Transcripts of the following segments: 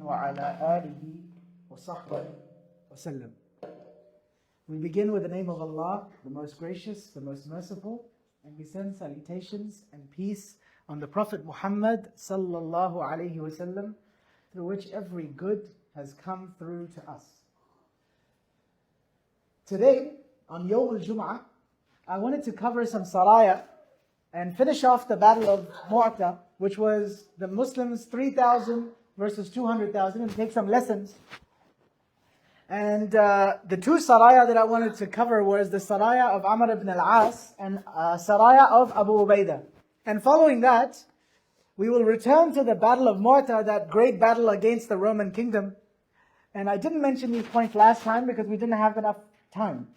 وعلى آله وصحبه وسلم. We begin with the name of Allah, the most gracious, the most merciful, and we send salutations and peace on the Prophet Muhammad sallallahu alaihi wasallam, through which every good has come through to us. Today, on Yawm al-Jum'ah, I wanted to cover some Sarayyah and finish off the battle of Mu'ta, which was the Muslims 3,000 versus 200,000, and take some lessons. And the two Sarayyah that I wanted to cover was the Sarayyah of Amr ibn al-As and Sarayyah of Abu Ubaidah. And following that, we will return to the battle of Mu'ta, that great battle against the Roman kingdom. And I didn't mention these points last time because we didn't have enough time.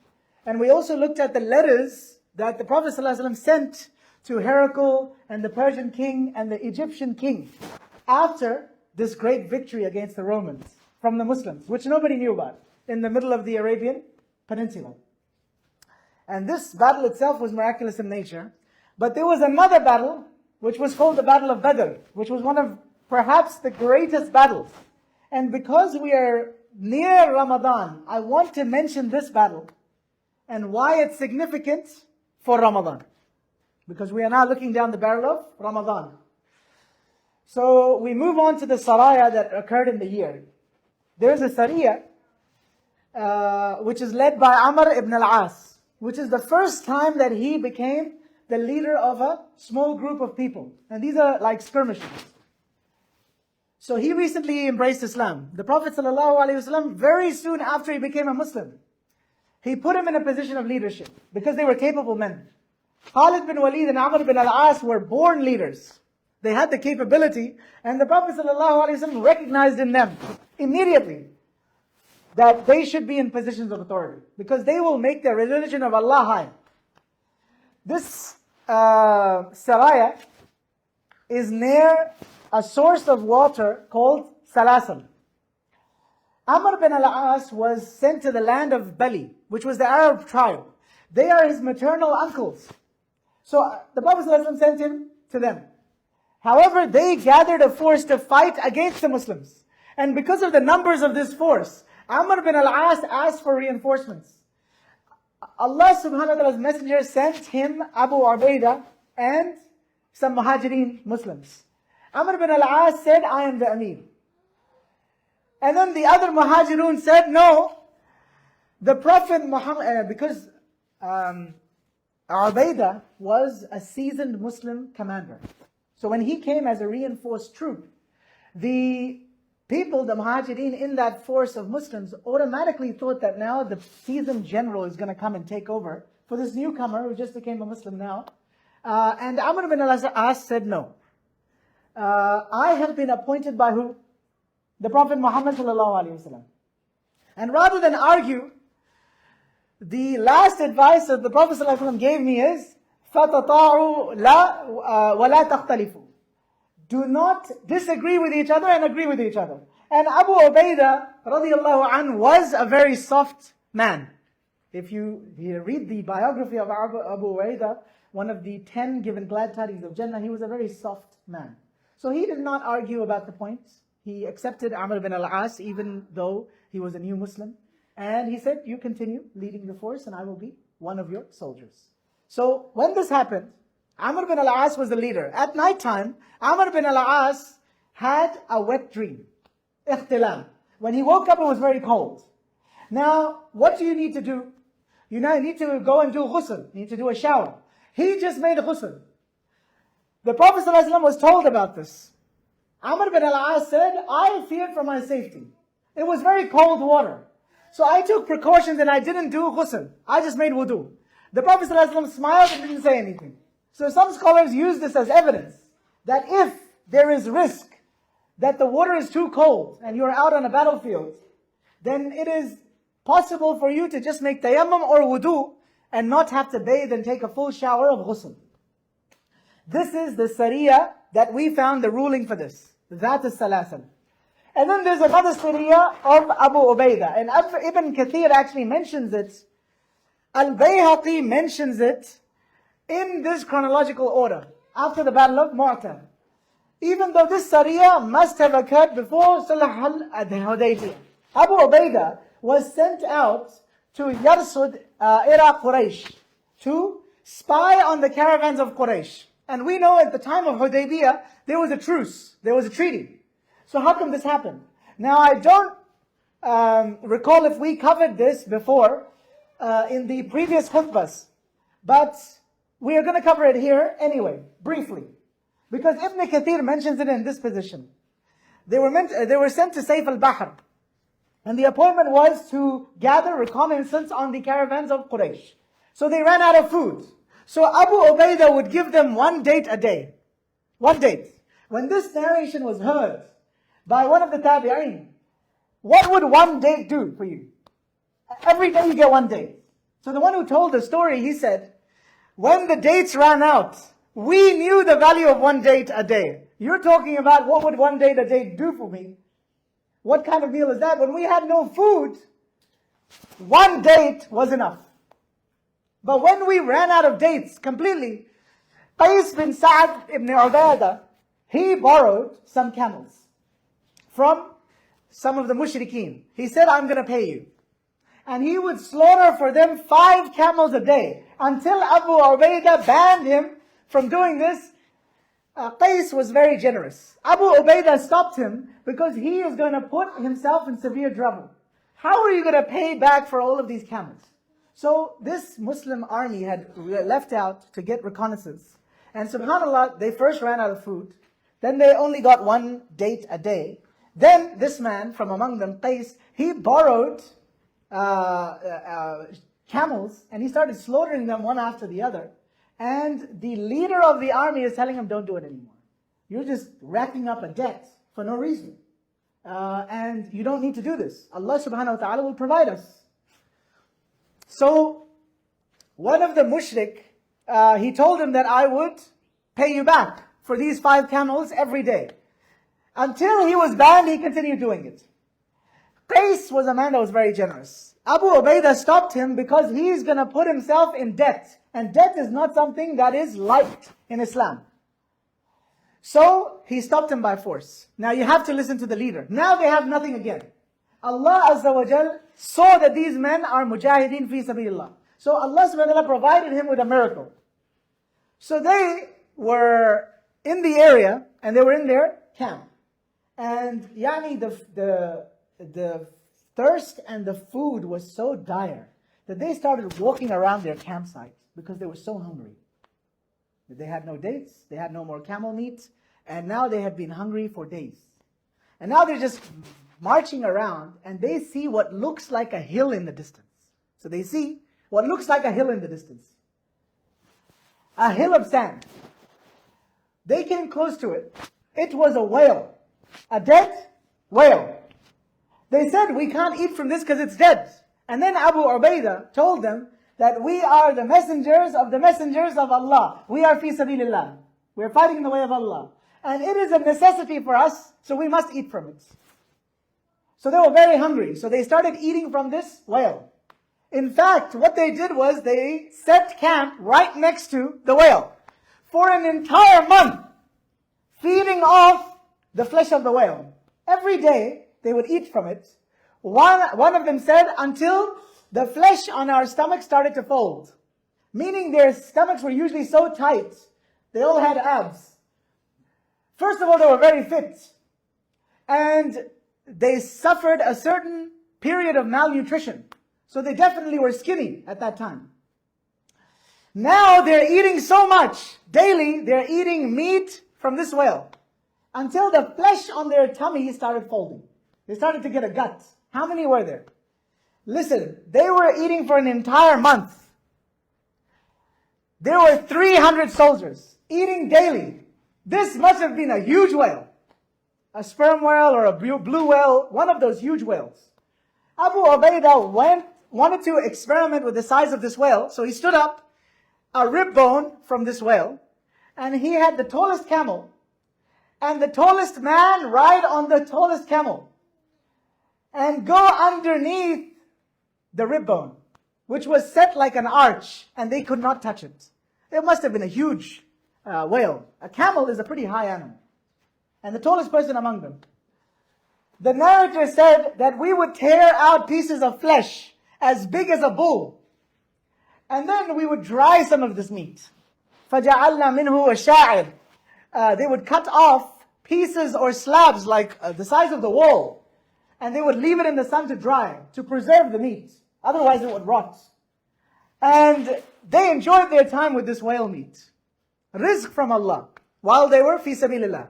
And we also looked at the letters that the Prophet ﷺ sent to Heracles and the Persian king and the Egyptian king after this great victory against the Romans from the Muslims, which nobody knew about, in the middle of the Arabian Peninsula. And this battle itself was miraculous in nature. But there was another battle, which was called the Battle of Badr, which was one of perhaps the greatest battles. And because we are near Ramadan, I want to mention this battle and why it's significant for Ramadan. Because we are now looking down the barrel of Ramadan. So we move on to the Sarayyah that occurred in the year. There's a Sariyah which is led by Amr ibn al-As, which is the first time that he became the leader of a small group of people. And these are like skirmishes. So he recently embraced Islam. The Prophet ﷺ, very soon after he became a Muslim, he put him in a position of leadership because they were capable men. Khalid bin Walid and Amr bin al-As were born leaders. They had the capability, and the Prophet ﷺ recognized in them immediately that they should be in positions of authority because they will make the religion of Allah high. This Sarayyah is near a source of water called Salasil. Amr bin al-As was sent to the land of Bali, which was the Arab tribe. They are his maternal uncles. So the Prophet ﷺ sent him to them. However, they gathered a force to fight against the Muslims. And because of the numbers of this force, Amr bin al-As asked for reinforcements. Allah subhanahu wa ta'ala's messenger sent him Abu Ubaidah and some Muhajirin Muslims. Amr bin al-As said, I am the Amir. And then the other Muhajirun said, no, the Prophet Muhammad, because Ubaidah was a seasoned Muslim commander. So when he came as a reinforced troop, the people, the Muhajirin in that force of Muslims, automatically thought that now the seasoned general is going to come and take over for this newcomer who just became a Muslim now. And Amr bin al-As said, no. I have been appointed by who? The Prophet Muhammad sallallahu alaihi wasallam. And rather than argue, the last advice that the Prophet sallallahu alaihi wasallam gave me is, فَتَطَاعُوا لَا وَلَا تَخْتَلِفُوا. Do not disagree with each other and agree with each other. And Abu Ubaidah radiallahu anhu was a very soft man. If you read the biography of Abu Ubaidah, one of the 10 given glad tidings of Jannah, he was a very soft man. So he did not argue about the points. He accepted Amr bin al-As even though he was a new Muslim. And he said, you continue leading the force and I will be one of your soldiers. So when this happened, Amr bin al-As was the leader. At night time, Amr bin al-As had a wet dream. Ikhtilam. When he woke up, it was very cold. Now, what do you need to do? You now need to go and do ghusl. You need to do a shower. He just made a ghusl. The Prophet ﷺ was told about this. Amr bin al-As said, I feared for my safety. It was very cold water. So I took precautions and I didn't do ghusl. I just made wudu. The Prophet ﷺ smiled and didn't say anything. So some scholars use this as evidence that if there is risk that the water is too cold and you're out on a battlefield, then it is possible for you to just make tayammum or wudu and not have to bathe and take a full shower of ghusl. This is the Sariyah that we found the ruling for this. That is Salasil. And then there's another Sariyah of Abu Ubaidah. And Ibn Kathir actually mentions it. Al-Bayhaqi mentions it in this chronological order, after the Battle of Mu'ta. even though this Sariyah must have occurred before Sulh al-Hudaybiyah. Abu Ubaidah was sent out to Yarsud, Iraq, Quraysh, to spy on the caravans of Quraysh. And we know at the time of Hudaybiyah, there was a truce, there was a treaty. So how come this happened? Now I don't recall if we covered this before in the previous khutbahs, but we are going to cover it here anyway, briefly. Because Ibn Kathir mentions it in this position. They were sent to Sayf al-Bahr. And the appointment was to gather reconnaissance on the caravans of Quraysh. So they ran out of food. So Abu Ubaidah would give them one date a day. One date. When this narration was heard by one of the tabi'een, what would one date do for you? Every day you get one date. So the one who told the story, he said, when the dates ran out, we knew the value of one date a day. You're talking about what would one date a day do for me? What kind of meal is that? When we had no food, one date was enough. But when we ran out of dates completely, Qais bin Sa'd ibn Ubadah, he borrowed some camels from some of the mushrikeen. He said, I'm going to pay you. And he would slaughter for them 5 camels a day until Abu Ubaidah banned him from doing this. Qais was very generous. Abu Ubaidah stopped him because he is going to put himself in severe trouble. How are you going to pay back for all of these camels? So this Muslim army had left out to get reconnaissance. And subhanAllah, they first ran out of food. Then they only got one date a day. Then this man from among them, Qais, he borrowed camels and he started slaughtering them one after the other. And the leader of the army is telling him, don't do it anymore. You're just racking up a debt for no reason. And you don't need to do this. Allah subhanahu wa ta'ala will provide us. So, one of the mushrik, he told him that I would pay you back for these 5 camels every day. Until he was banned, he continued doing it. Qais was a man that was very generous. Abu Ubaidah stopped him because he's going to put himself in debt. And debt is not something that is liked in Islam. So, he stopped him by force. Now you have to listen to the leader. Now they have nothing again. Allah Azza wa Jal saw that these men are mujahideen fi sabilillah. So Allah subhanahu wa ta'ala provided him with a miracle. So they were in the area and they were in their camp. And the thirst and the food was so dire that they started walking around their campsite because they were so hungry. They had no dates, they had no more camel meat, and now they had been hungry for days. And now they're just marching around and they see what looks like a hill in the distance. So they see what looks like a hill in the distance. A hill of sand. They came close to it. It was a whale. A dead whale. They said, we can't eat from this because it's dead. And then Abu Ubaidah told them that we are the messengers of Allah. We are fi sabilillah. We are fighting in the way of Allah. And it is a necessity for us, so we must eat from it. So they were very hungry. So they started eating from this whale. In fact, what they did was they set camp right next to the whale for an entire month, feeding off the flesh of the whale. Every day, they would eat from it. One of them said, until the flesh on our stomach started to fold. Meaning their stomachs were usually so tight. They all had abs. First of all, they were very fit. And they suffered a certain period of malnutrition. So they definitely were skinny at that time. Now they're eating so much. Daily, they're eating meat from this whale. Until the flesh on their tummy started folding. They started to get a gut. How many were there? Listen, they were eating for an entire month. There were 300 soldiers eating daily. This must have been a huge whale. A sperm whale or a blue whale, one of those huge whales. Abu Ubaidah wanted to experiment with the size of this whale, so he stood up, a rib bone from this whale, and he had the tallest camel, and the tallest man ride on the tallest camel, and go underneath the rib bone, which was set like an arch, and they could not touch it. It must have been a huge whale. A camel is a pretty high animal. and the tallest person among them. The narrator said that we would tear out pieces of flesh as big as a bull, and then we would dry some of this meat. فَجَعَلْنَا مِنْهُ وَشَاعِرٍ. They would cut off pieces or slabs like the size of the wall, and they would leave it in the sun to dry, to preserve the meat. Otherwise it would rot. And they enjoyed their time with this whale meat. Rizq from Allah, while they were fi sabilillah.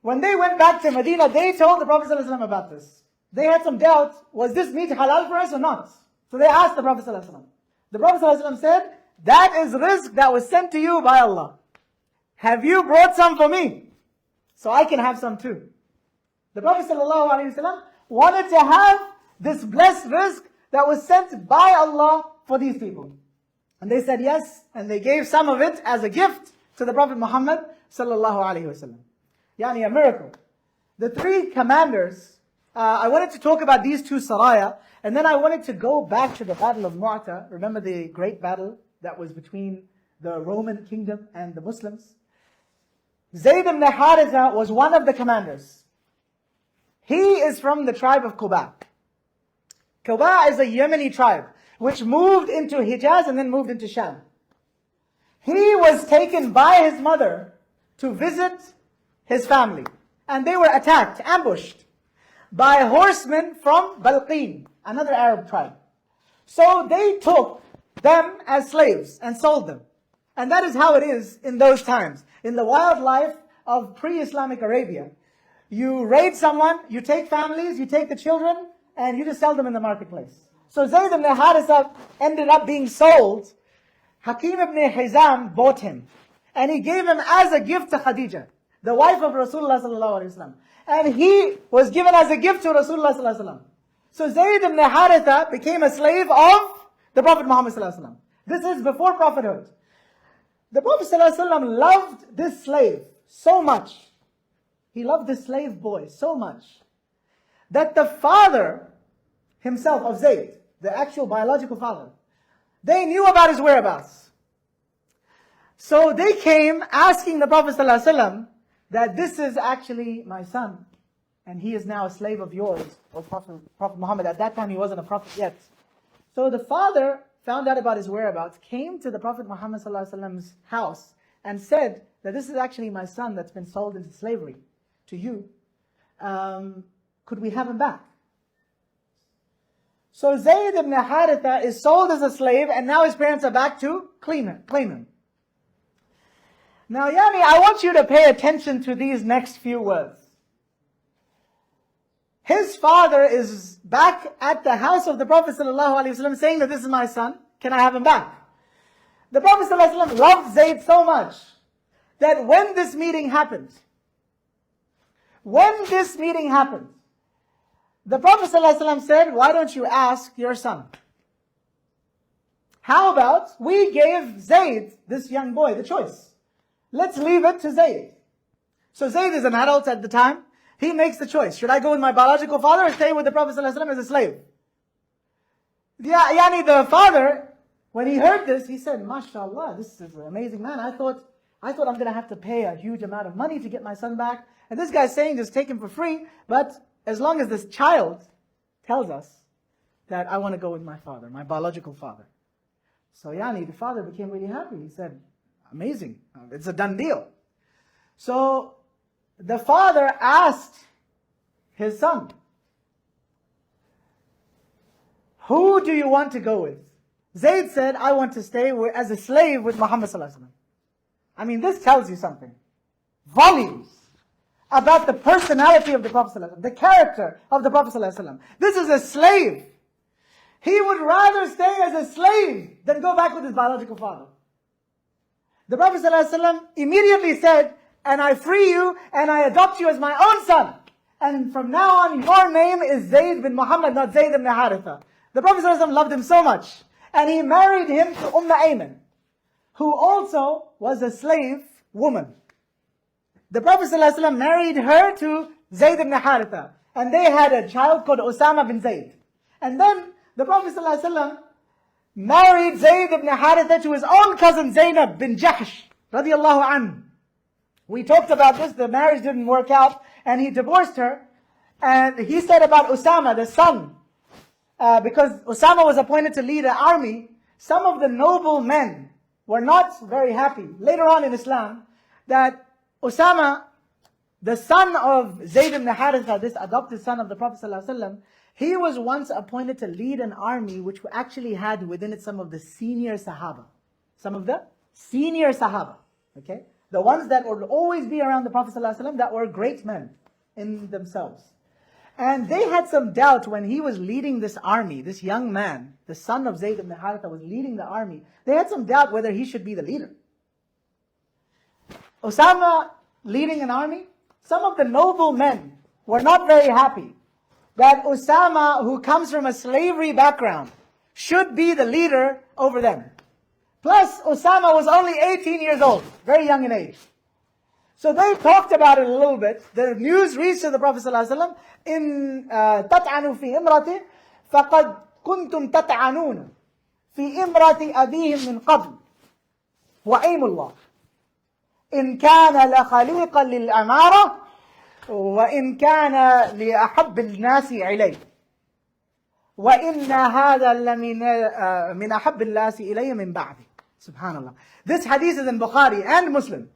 When they went back to Medina, they told the Prophet ﷺ about this. They had some doubt, was this meat halal for us or not? So they asked the Prophet ﷺ. The Prophet ﷺ said, that is rizq that was sent to you by Allah. Have you brought some for me? So I can have some too. The Prophet ﷺ wanted to have this blessed rizq that was sent by Allah for these people. And they said yes, and they gave some of it as a gift to the Prophet Muhammad ﷺ. Yani a miracle. The three commanders, I wanted to talk about these two Sarayyah, and then I wanted to go back to the Battle of Mu'ta. Remember the great battle that was between the Roman kingdom and the Muslims? Zayd ibn Haritha was one of the commanders. He is from the tribe of Quba. Quba is a Yemeni tribe, which moved into Hijaz and then moved into Sham. He was taken by his mother to visit his family. And they were attacked, ambushed, by horsemen from Balqin, another Arab tribe. So they took them as slaves and sold them. And that is how it is in those times. In the wildlife of pre-Islamic Arabia, you raid someone, you take families, you take the children, and you just sell them in the marketplace. So Zayd ibn Haritha ended up being sold. Hakim ibn Hizam bought him. And he gave him as a gift to Khadija, the wife of Rasulullah sallallahu alaihi wasallam. And he was given as a gift to Rasulullah sallallahu alaihi wasallam. So Zayd ibn Haritha became a slave of the Prophet Muhammad sallallahu alaihi wasallam. This is before prophethood. The Prophet sallallahu alaihi wasallam loved this slave so much. He loved this slave boy so much that the father himself of Zayd, the actual biological father, they knew about his whereabouts. So they came asking the Prophet ﷺ that this is actually my son, and he is now a slave of yours, or Prophet Muhammad. At that time he wasn't a prophet yet. So the father found out about his whereabouts, came to the Prophet Muhammad ﷺ's house, and said that this is actually my son that's been sold into slavery to you. Could we have him back? So Zayd ibn Haritha is sold as a slave, and now his parents are back to claim him. Now, Yani, I want you to pay attention to these next few words. His father is back at the house of the Prophet ﷺ saying that this is my son, can I have him back? The Prophet ﷺ loved Zayd so much that when this meeting happened, the Prophet ﷺ said, why don't you ask your son? How about we gave Zayd, this young boy, the choice. Let's leave it to Zayd. So Zayd is an adult at the time. He makes the choice. Should I go with my biological father or stay with the Prophet ﷺ as a slave? Yani the father, when he heard this, he said, MashaAllah, this is an amazing man. I thought I'm going to have to pay a huge amount of money to get my son back. And this guy's saying just take him for free. But as long as this child tells us that I want to go with my father, my biological father. So Yani, the father became really happy. He said, amazing, it's a done deal. So the father asked his son, who do you want to go with? Zayd said, I want to stay as a slave with Muhammad sallallahu alaihi wasallam. I mean, this tells you something. Volumes about the personality of the Prophet ﷺ, the character of the Prophet ﷺ. This is a slave. He would rather stay as a slave than go back with his biological father. The Prophet ﷺ immediately said, and I free you and I adopt you as my own son. And from now on, your name is Zayd bin Muhammad, not Zayd ibn Haritha. The Prophet ﷺ loved him so much. And he married him to Ayman, who also was a slave woman. The Prophet ﷺ married her to Zayd ibn Haritha. And they had a child called Osama bin Zayd. And then the Prophet ﷺ married Zayd ibn Haritha to his own cousin Zainab bin Jahsh, radiallahu anhu. We talked about this, the marriage didn't work out, and he divorced her. And he said about Usama, the son, because Usama was appointed to lead an army, some of the noble men were not very happy, later on in Islam, that Usama, the son of Zayd ibn Haritha, this adopted son of the Prophet ﷺ, he was once appointed to lead an army which actually had within it some of the senior Sahabah. Some of the senior Sahabah. Okay? The ones that would always be around the Prophet ﷺ that were great men in themselves. And they had some doubt when he was leading this army, this young man, the son of Zayd ibn Haritha was leading the army. They had some doubt whether he should be the leader. Usama leading an army, some of the noble men were not very happy that Usama, who comes from a slavery background, should be the leader over them. Plus, Usama was only 18 years old, very young in age. So they talked about it a little bit. The news reached to the Prophet ﷺ, إن تطعنوا في امرأة فقد كنتم تطعنون في امرأة أبيهم من قبل وأيم الله إن كان لخليقا للأمارة وإن كان لأحب الناس إليه وإن هذا لمن من أحب الناس إليه من بعده. Subhanallah. This hadith is in Bukhari and Muslim.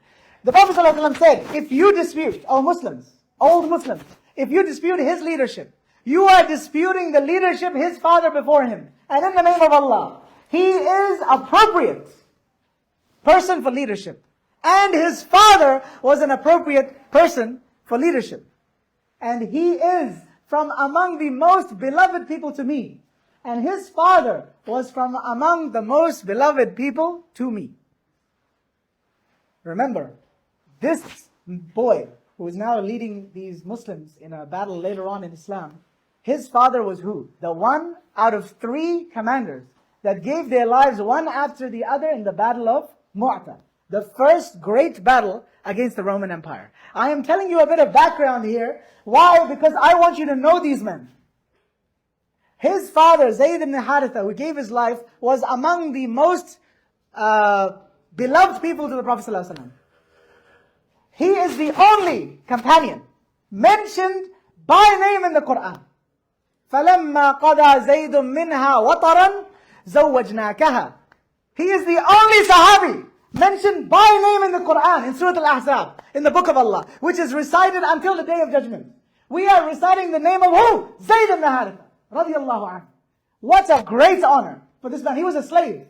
The Prophet ﷺ said, if you dispute, O Muslims, old Muslims, if you dispute his leadership, you are disputing the leadership his father before him. And in the name of Allah, he is appropriate person for leadership. And his father was an appropriate person for leadership. And he is from among the most beloved people to me. And his father was from among the most beloved people to me. Remember, this boy who is now leading these Muslims in a battle later on in Islam, his father was who? The one out of 3 commanders that gave their lives one after the other in the battle of Mu'ta, the first great battle against the Roman Empire. I am telling you a bit of background here. Why? Because I want you to know these men. His father, Zayd ibn Haritha, who gave his life, was among the most beloved people to the Prophet ﷺ. He is the only companion mentioned by name in the Quran. فَلَمَّا قَضَى زَيْدٌ مِّنْهَا وَطَرًا زَوَّجْنَاكَهَا. He is the only Sahabi mentioned by name in the Quran, in Surah Al-Ahzab, in the Book of Allah, which is recited until the Day of Judgment. We are reciting the name of who? Zayd ibn Haritha, radiyallahu anhu. What a great honor for this man. He was a slave.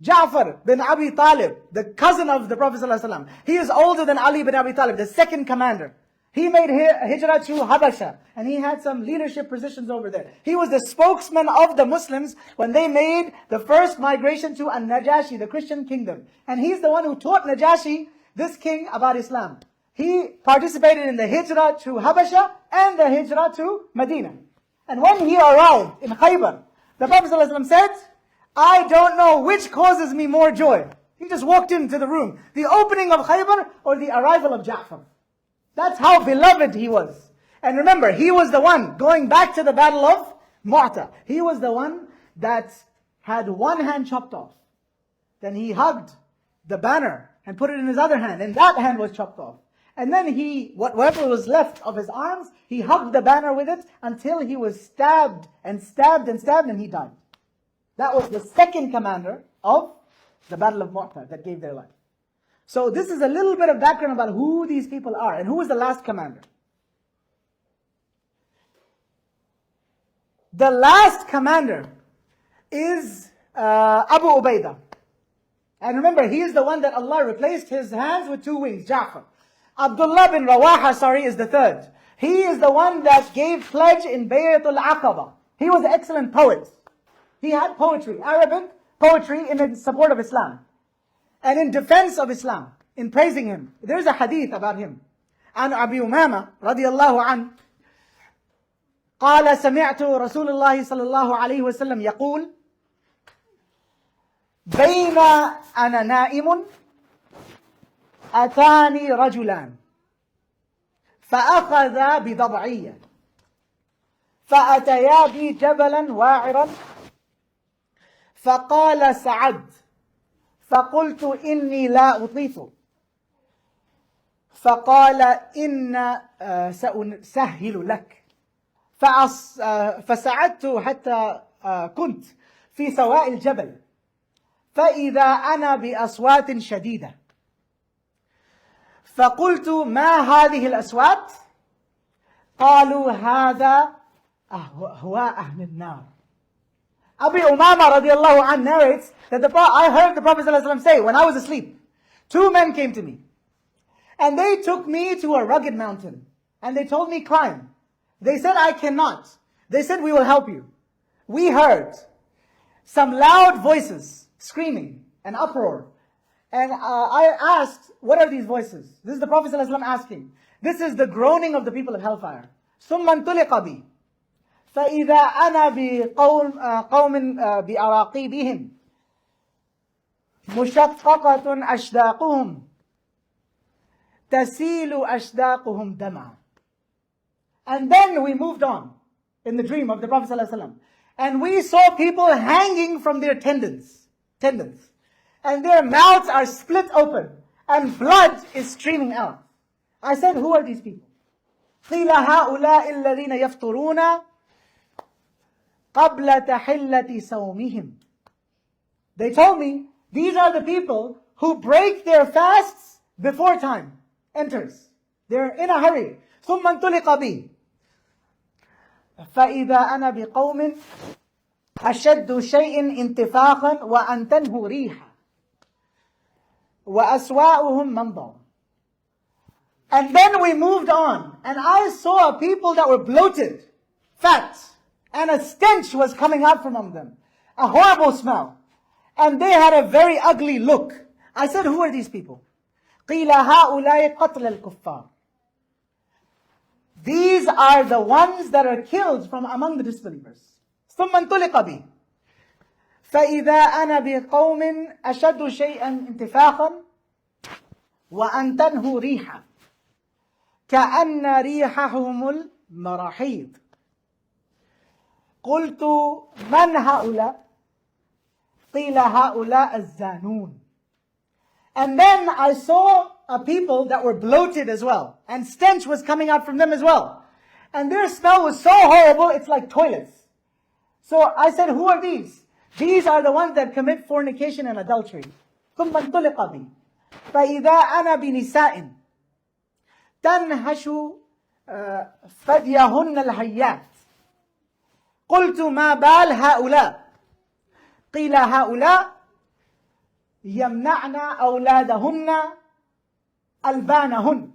Ja'far bin Abi Talib, the cousin of the Prophet ﷺ. He is older than Ali bin Abi Talib, the second commander. He made hijrah to Habasha, and he had some leadership positions over there. He was the spokesman of the Muslims when they made the first migration to An-Najashi, the Christian kingdom. And he's the one who taught Najashi, this king, about Islam. He participated in the hijrah to Habasha and the hijrah to Medina. And when he arrived in Khaybar, the Prophet ﷺ said, I don't know which causes me more joy. He just walked into the room. The opening of Khaybar or the arrival of Ja'far. That's how beloved he was. And remember, he was the one, going back to the battle of Mu'ta, he was the one that had one hand chopped off. Then he hugged the banner and put it in his other hand, and that hand was chopped off. And then whatever was left of his arms, he hugged the banner with it until he was stabbed and stabbed and stabbed and he died. That was the second commander of the Battle of Mu'ta that gave their life. So this is a little bit of background about who these people are and who was the last commander. The last commander is Abu Ubaidah. And remember, he is the one that Allah replaced his hands with 2 wings, Ja'far. Abdullah bin Rawaha, is the third. He is the one that gave pledge in Bay'atul Aqaba. He was an excellent poet. He had poetry, Arabic poetry in support of Islam. And in defense of Islam, in praising him. There's a hadith about him. عن أبي أمامة رضي الله عنه قال سمعت رسول الله صلى الله عليه وسلم يقول بين أنا نائم أتاني رجلان فأخذا بضبعي فأتيا بي جبلا واعرا فقال سعد فقلت إني لا أطيق فقال إن سأسهل لك فسعدت حتى كنت في سواء الجبل فإذا أنا بأصوات شديدة فقلت ما هذه الأصوات قالوا هذا هو أهل النار. Abu Umama radiallahu anh narrates that I heard the Prophet ﷺ say when I was asleep, two men came to me and they took me to a rugged mountain and they told me climb. They said I cannot. They said we will help you. We heard some loud voices screaming and uproar. And I asked, what are these voices? This is the Prophet ﷺ asking. This is the groaning of the people of hellfire. ثُمَّ انطُلِقَ بِي فَإِذَا أَنَا بِقَوْمٍ بِأَرَاقِيبِهِمْ مُشَقَّقَةٌ أَشْدَاقُهُمْ تَسِيلُ أَشْدَاقُهُمْ دَمًا. And then we moved on in the dream of the Prophet ﷺ. And we saw people hanging from their tendons. And their mouths are split open. And blood is streaming out. I said, who are these people? قِيلَ هَؤُلَاءِ الَّذِينَ يَفْطُرُونَ قَبْلَ تَحِلَّةِ صَوْمِهِمْ. They told me, these are the people who break their fasts before time enters. They're in a hurry. ثُمَّ انطُلِقَ بِي فَإِذَا أَنَا بِقَوْمٍ أَشَدُّ شَيْءٍ انتفاخا وَأَنْتَنْهُ رِيحًا وَأَسْوَاؤُهُمْ مَنْضَوْا. And then we moved on, and I saw people that were bloated, fat, and a stench was coming out from among them. A horrible smell. And they had a very ugly look. I said, who are these people? قِيلَ هَؤُلَاءِ قَتْلَ الْكُفَّارِ. These are the ones that are killed from among the disbelievers. ثُمَّ انطُلِقَ بِي فَإِذَا أَنَا بِقَوْمٍ أَشَدُّ شَيْئًا انتفاخا وَأَنْتَنْهُ رِيحًا كأن ريحهم المراحيض. قلت من هؤلاء؟ قيل هؤلاء الزانون. And then I saw a people that were bloated as well, and stench was coming out from them as well, and their smell was so horrible it's like toilets. So I said, who are these? These are the ones that commit fornication and adultery. ثم انطلق بي فإذا أنا بنساء تنهش فديهن الهيات. قلت ما بال هؤلاء؟ قيل هؤلاء يمنعن أولادهن ألبانهن.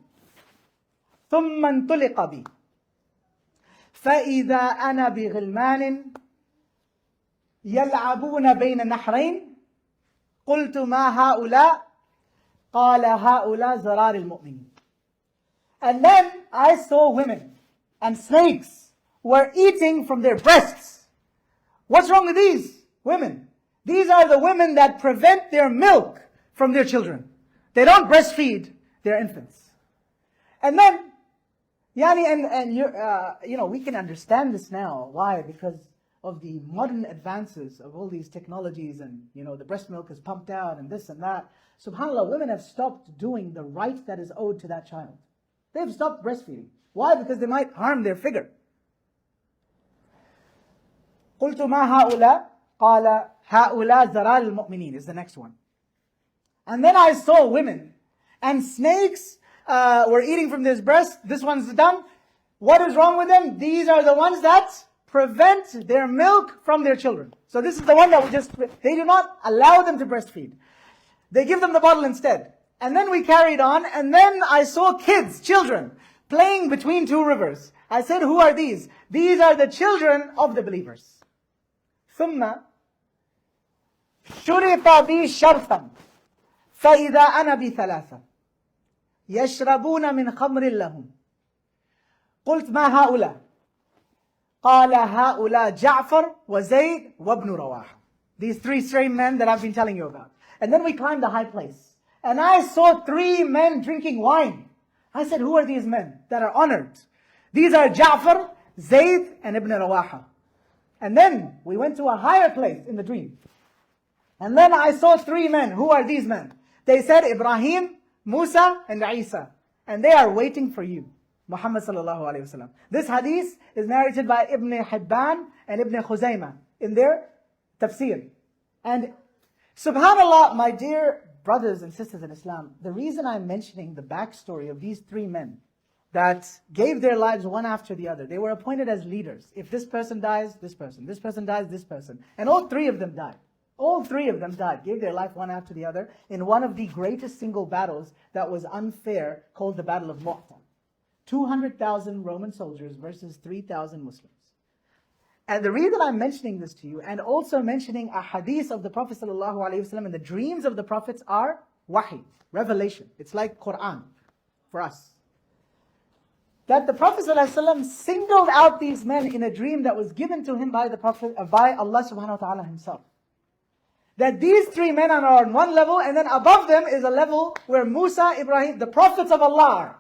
ثم انطلق بي فإذا أنا بغلمان يلعبون بين نحرين. قلت ما هؤلاء؟ قال هؤلاء زرار المؤمنين. And then I saw women and snakes were eating from their breasts. What's wrong with these women? These are the women that prevent their milk from their children. They don't breastfeed their infants. And then, we can understand this now. Why? Because of the modern advances of all these technologies, and the breast milk is pumped out and this and that. SubhanAllah, women have stopped doing the right that is owed to that child. They've stopped breastfeeding. Why? Because they might harm their figure. قلت ما هؤلاء؟ قال هؤلاء زرار المؤمنين is the next one. And then I saw women and snakes were eating from this breast. This one's done. What is wrong with them? These are the ones that prevent their milk from their children. So this is the one that they do not allow them to breastfeed. They give them the bottle instead. And then we carried on, and then I saw children, playing between two rivers. I said, who are these? These are the children of the believers. ثم شرط بي شرطا فإذا أنا بثلاثة يشربون من خمر لهم. قلت ما هؤلاء؟ قال هؤلاء جعفر وزيد وابن رواحة. These three strange men that I've been telling you about. And then we climbed a high place. And I saw three men drinking wine. I said, who are these men that are honored? These are Ja'far, Zayd, and Ibn Rawaha. And then we went to a higher place in the dream. And then I saw three men. Who are these men? They said Ibrahim, Musa, and Isa. and they are waiting for you, Muhammad sallallahu alayhi wasallam. This hadith is narrated by Ibn Hibban and Ibn Khuzaymah in their tafsir. And subhanallah, my dear brothers and sisters in Islam, the reason I'm mentioning the backstory of these three men that gave their lives one after the other, they were appointed as leaders. If this person dies, this person dies, this person. And all three of them died. All three of them died, gave their life one after the other in one of the greatest single battles that was unfair, called the Battle of Mu'ta. 200,000 Roman soldiers versus 3,000 Muslims. And the reason I'm mentioning this to you, and also mentioning a hadith of the Prophet ﷺ and the dreams of the prophets, are wahi, revelation. It's like Quran for us. That the Prophet ﷺ singled out these men in a dream that was given to him by the Prophet, by Allah subhanahu wa ta'ala himself. That these three men are on one level, and then above them is a level where Musa, Ibrahim, the prophets of Allah are.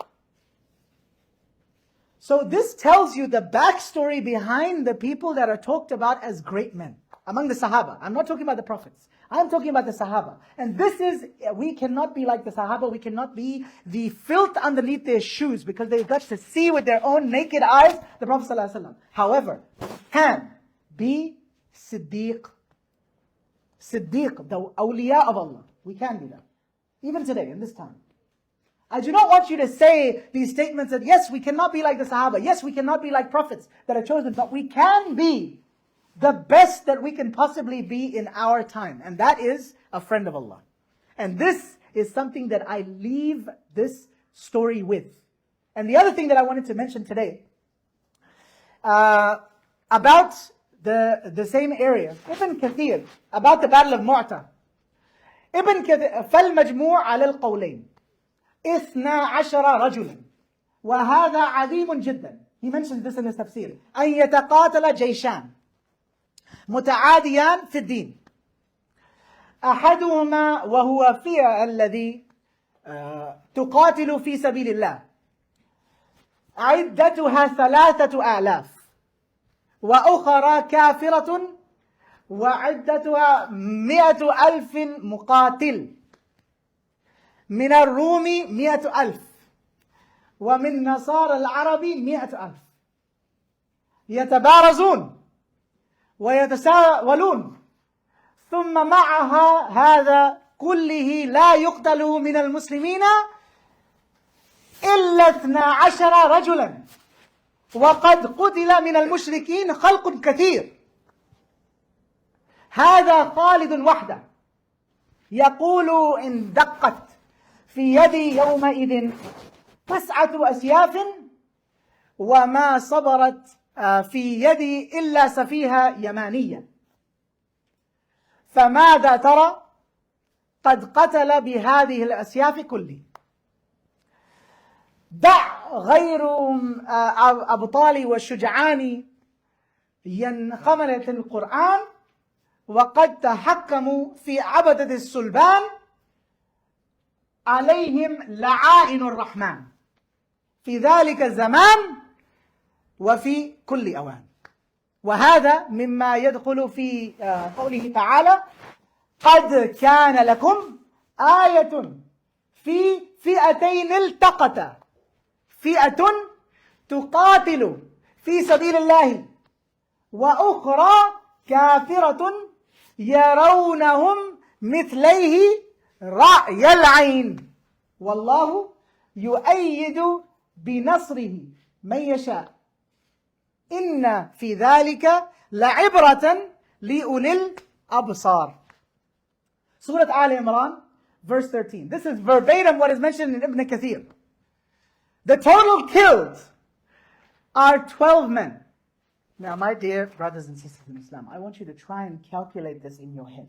So this tells you the backstory behind the people that are talked about as great men among the Sahabah. I'm not talking about the prophets. I'm talking about the Sahabah. And this is, we cannot be like the Sahabah. We cannot be the filth underneath their shoes, because they got to see with their own naked eyes the Prophet ﷺ. However, can be Siddiq, the awliya of Allah. We can be that. Even today, in this time. I do not want you to say these statements that yes, we cannot be like the Sahaba. Yes, we cannot be like prophets that are chosen. But we can be the best that we can possibly be in our time. And that is a friend of Allah. And this is something that I leave this story with. And the other thing that I wanted to mention today, about the same area, Ibn Kathir, about the Battle of Mu'ta. Ibn Kathir, فَالْمَجْمُوعَ عَلَى الْقَوْلَيْنِ 12 رجلا وهذا عظيم جدا. He mentions this in his tafsir. أن يتقاتل جيشان متعاديان في الدين. أحدهما وهو فئة الذي تقاتل في سبيل الله عدتها 3000 وأخرى كافرة وعدتها 100,000 مقاتل من الروم 100,000 ومن نصارى العرب 100,000 يتبارزون ويتساولون ثم معها هذا كله لا يقتل من المسلمين إلا 12 رجلا وقد قتل من المشركين خلق كثير. هذا خالد وحده يقول إن دقت في يدي يومئذ 9 أسياف وما صبرت في يدي إلا سفيهة يمانية فماذا ترى قد قتل بهذه الأسياف كله. دع غير أبطالي والشجعان ينخملة القرآن وقد تحكموا في عبدة السلبان عليهم لعائن الرحمن في ذلك الزمان وفي كل أوان. وهذا مما يدخل في قوله تعالى قد كان لكم آية في فئتين التقتا فئة تقاتل في سبيل الله وأخرى كافرة يرونهم مثليه رأي العين والله يؤيد بنصره من يشاء إن في ذلك لعبرة لأولي الأبصار. Surah Al Imran, verse 13. This is verbatim what is mentioned in Ibn Kathir. The total killed are 12 men. Now, my dear brothers and sisters in Islam, I want you to try and calculate this in your head.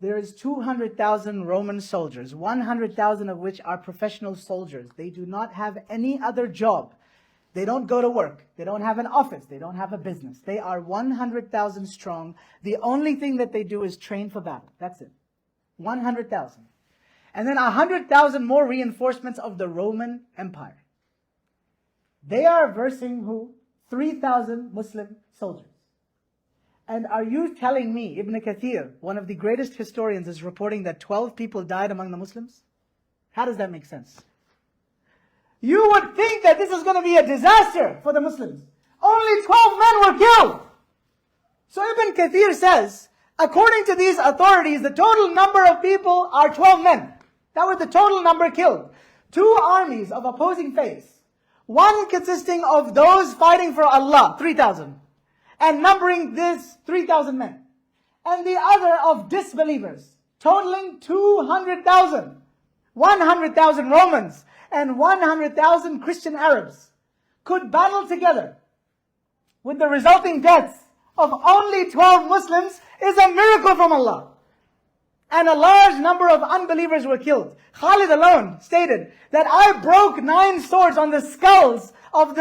There is 200,000 Roman soldiers, 100,000 of which are professional soldiers. They do not have any other job. They don't go to work. They don't have an office. They don't have a business. They are 100,000 strong. The only thing that they do is train for battle. That's it. 100,000. And then 100,000 more reinforcements of the Roman Empire. They are versing who? 3,000 Muslim soldiers. And are you telling me, Ibn Kathir, one of the greatest historians, is reporting that 12 people died among the Muslims? How does that make sense? You would think that this is going to be a disaster for the Muslims. Only 12 men were killed. So Ibn Kathir says, according to these authorities, the total number of people are 12 men. That was the total number killed. 2 armies of opposing faiths. One consisting of those fighting for Allah, 3,000. And numbering this 3,000 men. And the other of disbelievers, totaling 200,000. 100,000 Romans and 100,000 Christian Arabs could battle together with the resulting deaths of only 12 Muslims is a miracle from Allah. And a large number of unbelievers were killed. Khalid alone stated that I broke 9 swords on the skulls of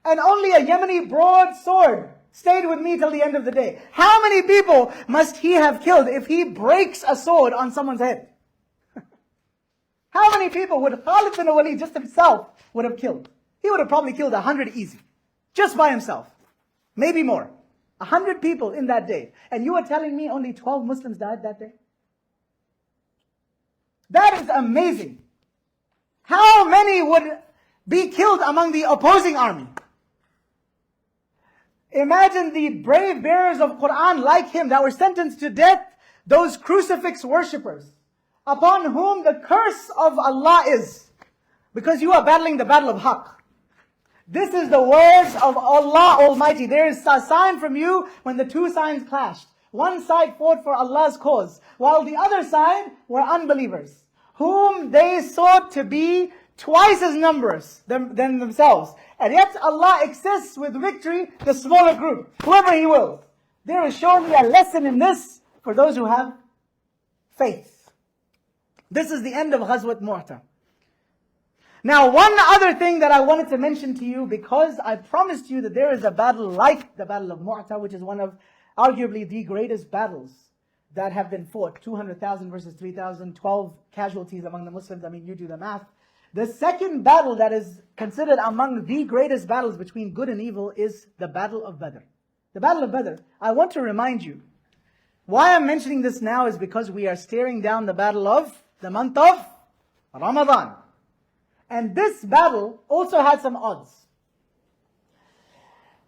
and only a Yemeni broadsword stayed with me till the end of the day. How many people must he have killed if he breaks a sword on someone's head? How many people would Khalid bin Walid just himself would have killed? He would have probably killed 100 easy. Just by himself. Maybe more. 100 people in that day. And you are telling me only 12 Muslims died that day? That is amazing. How many would be killed among the opposing army? Imagine the brave bearers of Quran like him that were sentenced to death, those crucifix worshippers, upon whom the curse of Allah is. Because you are battling the battle of Haqq. This is the words of Allah Almighty. There is a sign from you when the 2 signs clashed. One side fought for Allah's cause, while the other side were unbelievers, whom they sought to be twice as numerous than themselves. And yet Allah assists with victory the smaller group, whoever He wills. There is surely a lesson in this for those who have faith. This is the end of Ghazwa Mu'ta. Now, one other thing that I wanted to mention to you, because I promised you that there is a battle like the Battle of Mu'ta, which is one of arguably the greatest battles that have been fought. 200,000 versus 3,000, 12 casualties among the Muslims. I mean, you do the math. The second battle that is considered among the greatest battles between good and evil is the Battle of Badr. The Battle of Badr. I want to remind you, why I'm mentioning this now is because we are staring down the battle of the month of Ramadan. And this battle also had some odds.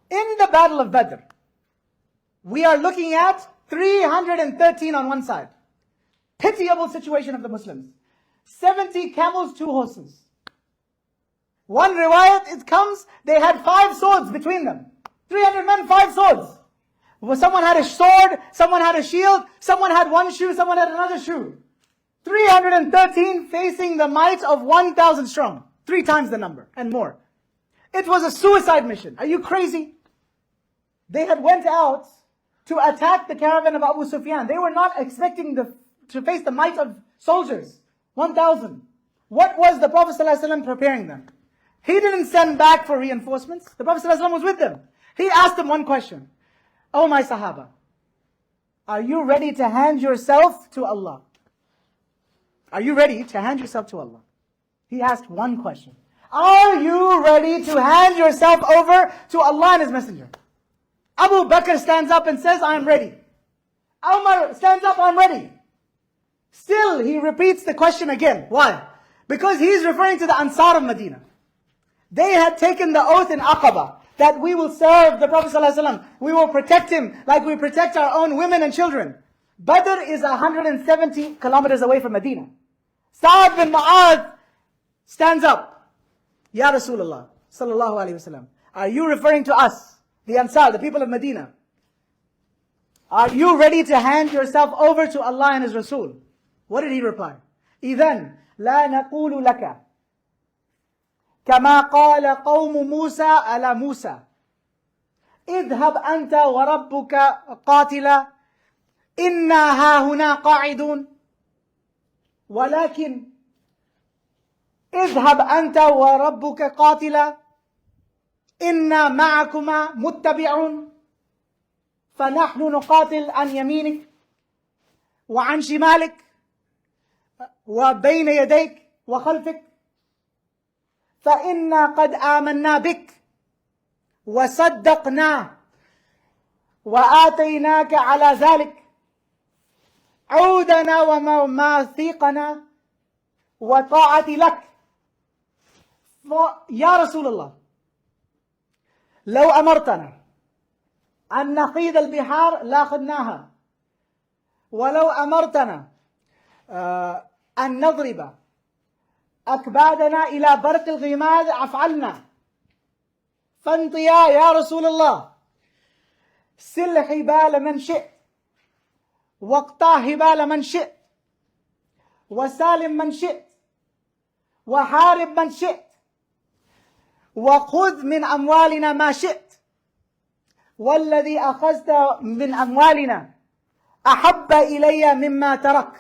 In the Battle of Badr, we are looking at 313 on one side. Pitiable situation of the Muslims. 70 camels, 2 horses. One riwayat, it comes, they had 5 swords between them. 300 men, 5 swords. Well, someone had a sword, someone had a shield, someone had one shoe, someone had another shoe. 313 facing the might of 1,000 strong. 3 times the number and more. It was a suicide mission. Are you crazy? They had went out to attack the caravan of Abu Sufyan. They were not expecting to face the might of soldiers. 1,000. What was the Prophet ﷺ preparing them? He didn't send back for reinforcements. The Prophet ﷺ was with them. He asked them one question. Oh my Sahabah, are you ready to hand yourself to Allah? Are you ready to hand yourself to Allah? He asked one question. Are you ready to hand yourself over to Allah and His Messenger? Abu Bakr stands up and says, I am ready. Umar stands up, I'm ready. Still, he repeats the question again. Why? Because he's referring to the Ansar of Medina. They had taken the oath in Aqaba that we will serve the Prophet ﷺ. We will protect him like we protect our own women and children. Badr is 170 kilometers away from Medina. Sa'ad bin Mu'adh stands up. Ya Rasulullah sallallahu alayhi wasallam. Are you referring to us, the Ansar, the people of Medina? Are you ready to hand yourself over to Allah and His Rasul? What did he reply? إِذَنْ لَا نَقُولُ لَكَ كَمَا قَالَ قَوْمُ مُوسَى عَلَى مُوسَى اذهب أنت وربك قاتلا إنا هاهنا قاعدون ولكن اذهب أنت وربك قاتلا إنا معكما متبعون فنحن نقاتل عن يمينك وعن شمالك وبين يديك وخلفك فإنا قد آمنا بك وصدقنا وآتيناك على ذلك عودنا ومواثيقنا وطاعة لك Ya Rasulullah, لو أمرتنا أن نقيد البحار لاخذناها ولو أمرتنا أن نضرب أكبادنا إلى برق الغماد أفعلنا فانطيا يا رسول الله سل حبال من شئت واقطع هبال من شئت وسالم من شئت وحارب من شئت وخذ من أموالنا ما شئت والذي أخذت من أموالنا أحب إلي مما ترك.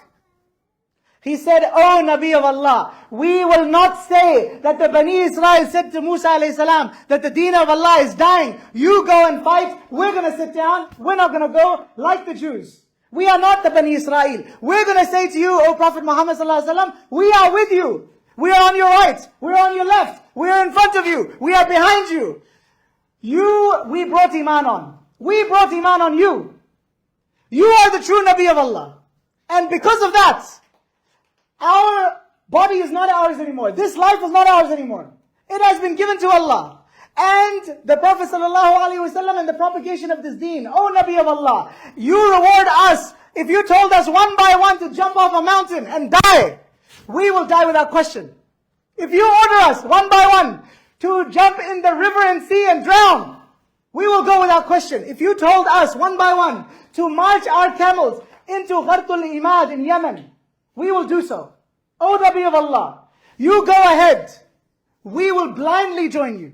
He said, "O Nabi of Allah, we will not say that the Bani Israel said to Musa alayhi salam that the deen of Allah is dying. You go and fight. We're going to sit down. We're not going to go like the Jews. We are not the Bani Israel. We're going to say to you, O Prophet Muhammad sallallahu alaihi wasallam, we are with you. We are on your right. We are on your left. We are in front of you. We are behind you. We brought Iman on. We brought Iman on you. You are the true Nabi of Allah. And because of that, our body is not ours anymore. This life is not ours anymore. It has been given to Allah. And the Prophet ﷺ and the propagation of this deen. O Nabi of Allah, you reward us. If you told us one by one to jump off a mountain and die, we will die without question. If you order us one by one to jump in the river and sea and drown, we will go without question. If you told us one by one to march our camels into Ghartul Imad in Yemen, we will do so. O Nabi of Allah, you go ahead. We will blindly join you.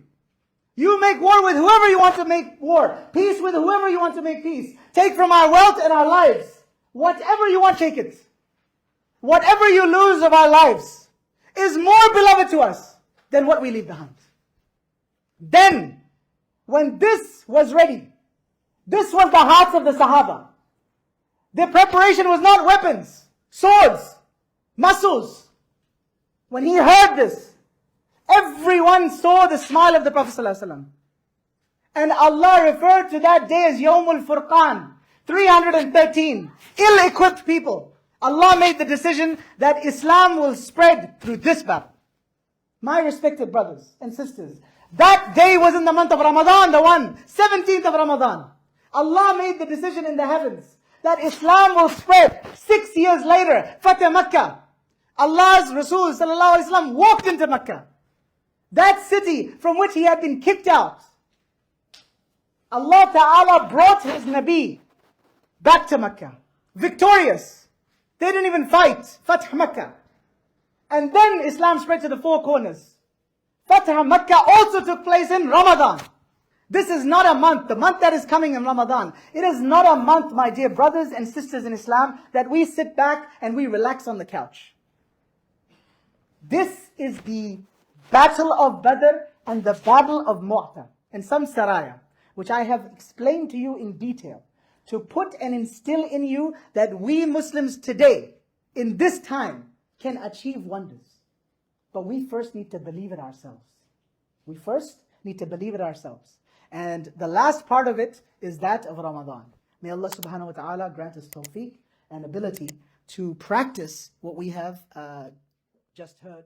You make war with whoever you want to make war. Peace with whoever you want to make peace. Take from our wealth and our lives. Whatever you want, take it. Whatever you lose of our lives is more beloved to us than what we leave behind. Then, when this was ready, this was the hearts of the Sahabah. Their preparation was not weapons, swords, muscles. When he heard this, everyone saw the smile of the Prophet ﷺ. And Allah referred to that day as Yawmul Furqan, 313 ill-equipped people. Allah made the decision that Islam will spread through this battle. My respected brothers and sisters, that day was in the month of Ramadan, the 17th of Ramadan. Allah made the decision in the heavens that Islam will spread. 6 years later, Fatah Makkah. Allah's Rasul sallallahu alaihi wasallam walked into Makkah, that city from which he had been kicked out. Allah Ta'ala brought his Nabi back to Makkah, victorious. They didn't even fight. Fath Makkah. And then Islam spread to the four corners. Fath Makkah also took place in Ramadan. This is not a month, the month that is coming in Ramadan. It is not a month, my dear brothers and sisters in Islam, that we sit back and we relax on the couch. This is the Battle of Badr and the Battle of Mu'ta and some Sarayyah, which I have explained to you in detail, to put and instill in you that we Muslims today, in this time, can achieve wonders. But we first need to believe it ourselves. We first need to believe it ourselves. And the last part of it is that of Ramadan. May Allah subhanahu wa ta'ala grant us tawfiq and ability to practice what we have just heard.